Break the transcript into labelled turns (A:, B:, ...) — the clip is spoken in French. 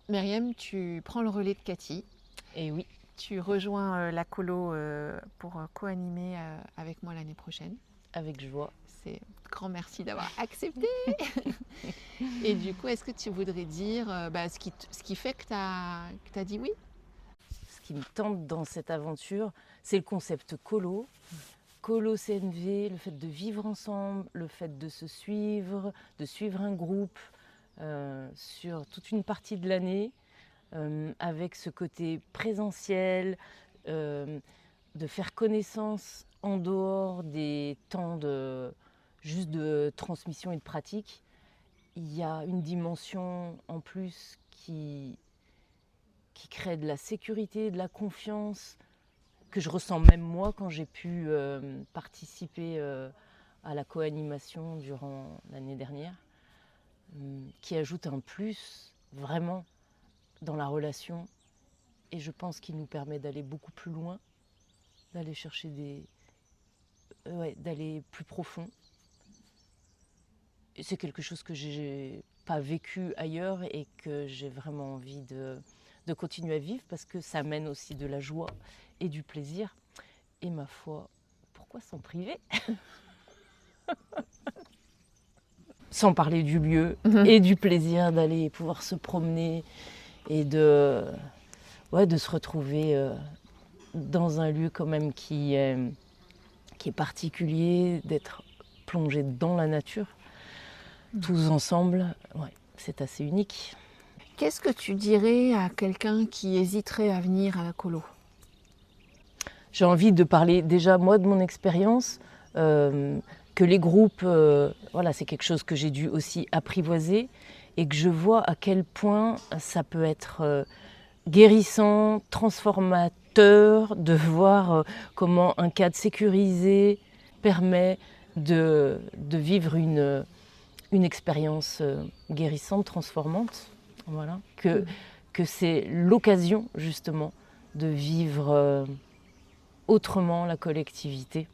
A: Myriam, tu prends le relais de Cathy.
B: Et oui,
A: Tu rejoins la colo pour co-animer avec moi l'année prochaine.
B: avec joie.
A: C'est grand merci d'avoir accepté. Et du coup, est-ce que tu voudrais dire ce qui fait que tu as dit oui?
B: Ce qui me tente dans cette aventure, c'est le concept colo. Colo CNV, le fait de vivre ensemble, le fait de se suivre, de suivre un groupe sur toute une partie de l'année, avec ce côté présentiel, euh, de faire connaissance en dehors des temps juste de transmission et de pratique. Il y a une dimension en plus qui crée de la sécurité, de la confiance, que je ressens même moi quand j'ai pu participer à la co-animation durant l'année dernière, qui ajoute un plus vraiment dans la relation, et je pense qu'il nous permet d'aller beaucoup plus loin, d'aller chercher d'aller plus profond. Et c'est quelque chose que j'ai pas vécu ailleurs et que j'ai vraiment envie de continuer à vivre, parce que ça mène aussi de la joie et du plaisir. Et ma foi, pourquoi s'en priver? Sans parler du lieu et du plaisir d'aller pouvoir se promener et de se retrouver dans un lieu quand même qui est particulier, d'être plongé dans la nature, tous ensemble. Ouais, c'est assez unique.
A: Qu'est-ce que tu dirais à quelqu'un qui hésiterait à venir à la colo?
B: J'ai envie de parler déjà moi de mon expérience, que les groupes, voilà, c'est quelque chose que j'ai dû aussi apprivoiser, et que je vois à quel point ça peut être guérissant, transformateur, de voir comment un cadre sécurisé permet de vivre une expérience guérissante, transformante. Voilà. Que c'est l'occasion justement de vivre autrement la collectivité.